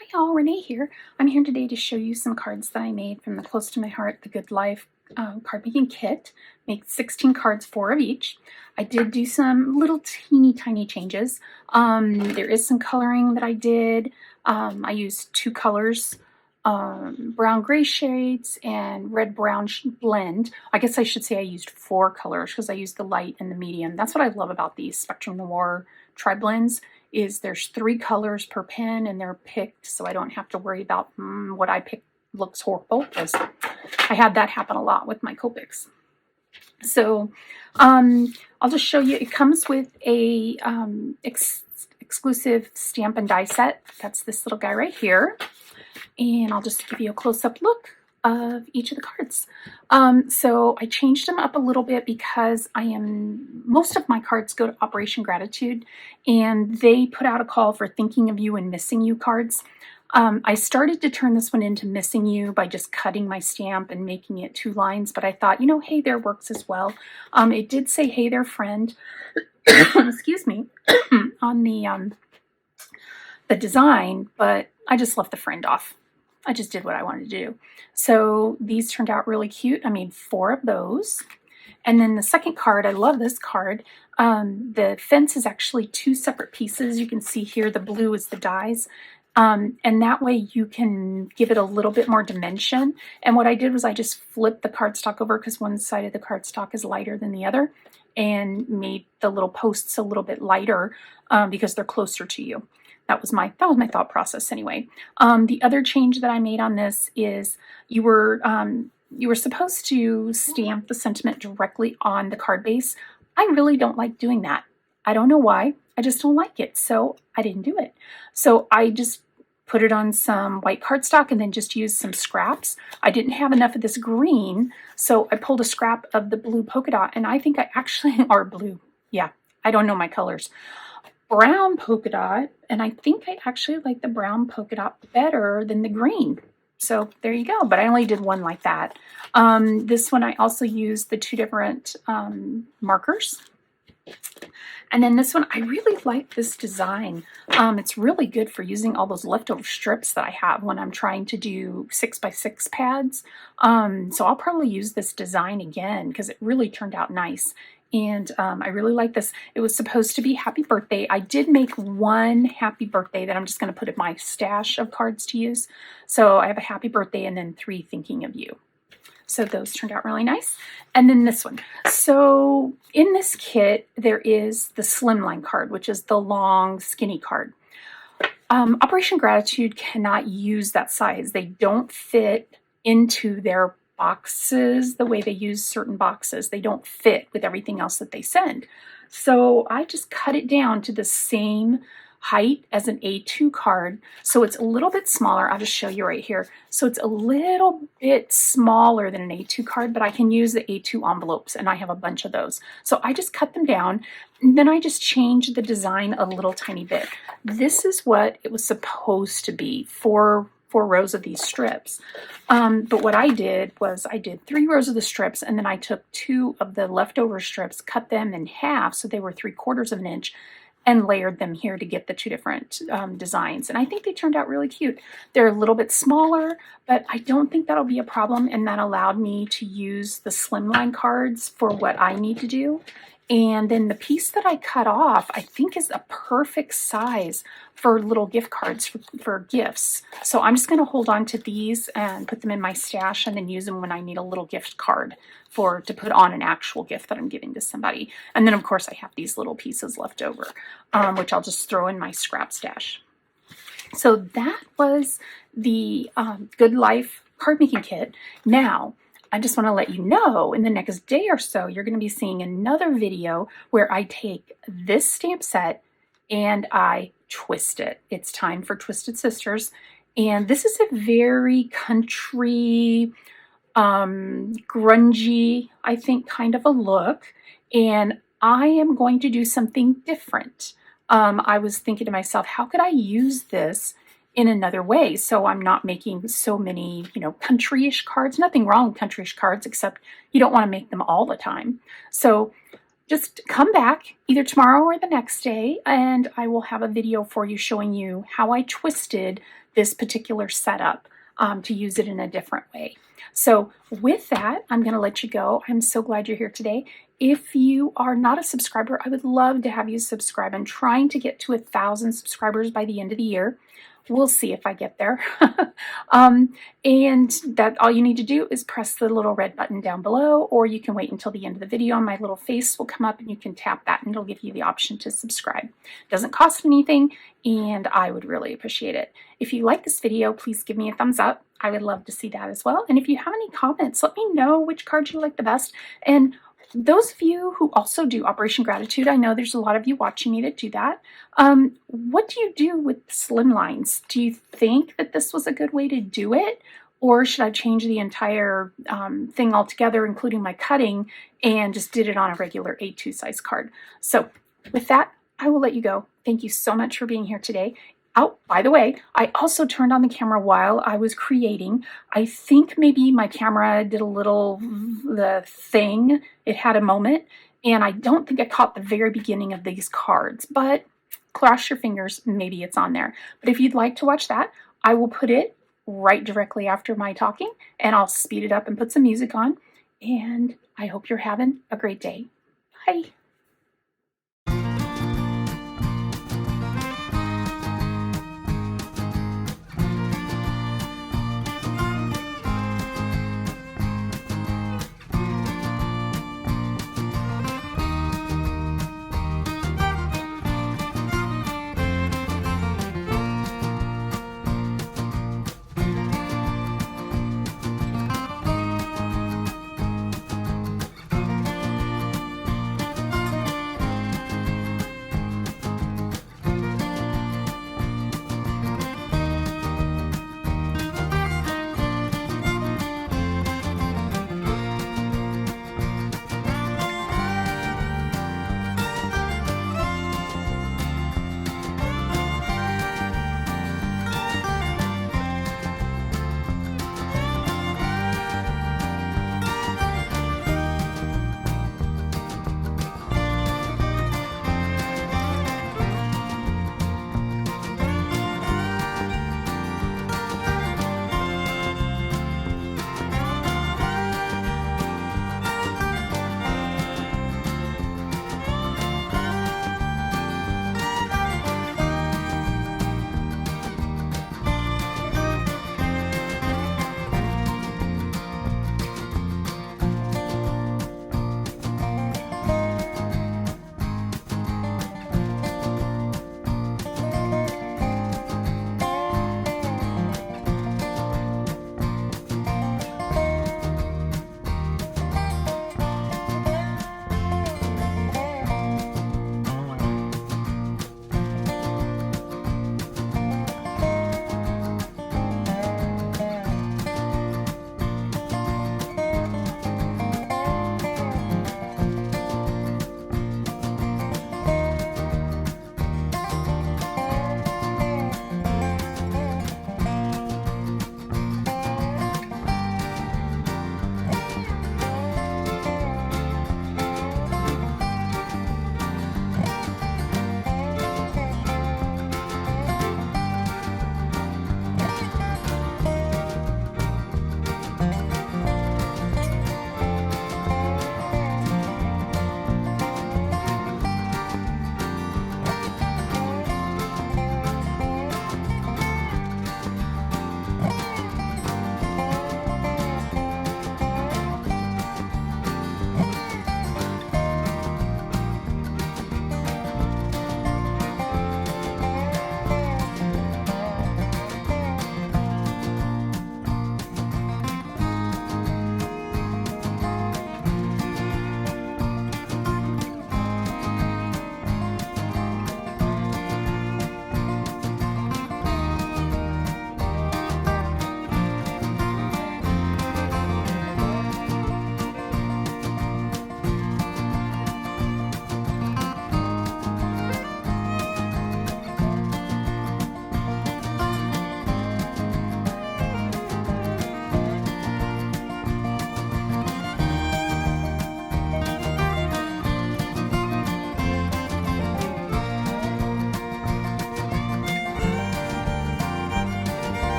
Hi y'all, Renee here. I'm here today to show you some cards that I made from the Close to My Heart, The Good Life card making kit. Make 16 cards, 4 of each. I did do some little teeny tiny changes. There is some coloring that I did. I used 2 colors, brown gray shades and red brown blend. I guess I should say I used 4 colors because I used the light and the medium. That's what I love about these Spectrum Noir tri-blends is there's 3 colors per pen and they're picked, so I don't have to worry about what I pick looks horrible, because I had that happen a lot with my Copics. So I'll just show you. It comes with a exclusive stamp and die set. That's this little guy right here. And I'll just give you a close-up look of each of the cards. So I changed them up a little bit because most of my cards go to Operation Gratitude, and they put out a call for thinking of you and missing you cards. I started to turn this one into missing you by just cutting my stamp and making it 2 lines, but I thought, hey there works as well. It did say, hey there friend, excuse me, on the design, but I just left the friend off. I just did what I wanted to do. So these turned out really cute. I made 4 of those. And then the second card, I love this card. The fence is actually 2 separate pieces. You can see here the blue is the dies. And that way you can give it a little bit more dimension. And what I did was I just flipped the cardstock over because one side of the cardstock is lighter than the other, and made the little posts a little bit lighter because they're closer to you. That was my thought process anyway. The other change that I made on this is you were supposed to stamp the sentiment directly on the card base. I really don't like doing that. I don't know why. I just don't like it. So I didn't do it. So I just put it on some white cardstock and then just used some scraps. I didn't have enough of this green, so I pulled a scrap of the blue polka dot, and I think I actually, or blue, yeah, I don't know my colors. Brown polka dot, and I think I actually like the brown polka dot better than the green. So there you go, but I only did one like that. This one I also used the 2 different markers. And then this one, I really like this design. It's really good for using all those leftover strips that I have when I'm trying to do 6x6 pads. So I'll probably use this design again because it really turned out nice. And I really like this. It was supposed to be happy birthday. I did make 1 happy birthday that I'm just going to put in my stash of cards to use. So I have a happy birthday and then 3 thinking of you. So those turned out really nice. And then this one. So in this kit, there is the slimline card, which is the long, skinny card. Operation Gratitude cannot use that size. They don't fit into their boxes the way they use certain boxes. They don't fit with everything else that they send. So I just cut it down to the same height as an A2 card, so it's a little bit smaller. I'll just show you right here. So it's a little bit smaller than an A2 card, but I can use the A2 envelopes, and I have a bunch of those. So I just cut them down, and then I just changed the design a little tiny bit. This is what it was supposed to be, 4 rows of these strips. But what I did was I did 3 rows of the strips, and then I took 2 of the leftover strips, cut them in half so they were 3/4 of an inch, and layered them here to get the 2 different designs. And I think they turned out really cute. They're a little bit smaller, but I don't think that'll be a problem, and that allowed me to use the slimline cards for what I need to do. And then the piece that I cut off, I think is a perfect size for little gift cards for gifts. So I'm just going to hold on to these and put them in my stash and then use them when I need a little gift card to put on an actual gift that I'm giving to somebody. And then of course I have these little pieces left over, which I'll just throw in my scrap stash. So that was the Good Life card making kit. Now, I just want to let you know, in the next day or so, you're going to be seeing another video where I take this stamp set and I twist it. It's time for Twisted Sisters. And this is a very country, grungy, I think, kind of a look. And I am going to do something different. I was thinking to myself, how could I use this in another way? So I'm not making so many, country-ish cards. Nothing wrong with country-ish cards, except you don't want to make them all the time. So just come back either tomorrow or the next day, and I will have a video for you showing you how I twisted this particular setup to use it in a different way. So with that, I'm going to let you go. I'm so glad you're here today. If you are not a subscriber, I would love to have you subscribe. I'm trying to get to 1,000 subscribers by the end of the year. We'll see if I get there. And that all you need to do is press the little red button down below, or you can wait until the end of the video and my little face will come up and you can tap that and it'll give you the option to subscribe. It doesn't cost anything and I would really appreciate it. If you like this video, please give me a thumbs up. I would love to see that as well. And if you have any comments, let me know which card you like the best. And those of you who also do Operation Gratitude, I know there's a lot of you watching me that do that. What do you do with slim lines? Do you think that this was a good way to do it? Or should I change the entire thing altogether, including my cutting, and just did it on a regular A2 size card? So with that, I will let you go. Thank you so much for being here today. Oh, by the way, I also turned on the camera while I was creating. I think maybe my camera did a little the thing. It had a moment, and I don't think I caught the very beginning of these cards, but cross your fingers, maybe it's on there. But if you'd like to watch that, I will put it right directly after my talking, and I'll speed it up and put some music on, and I hope you're having a great day. Bye.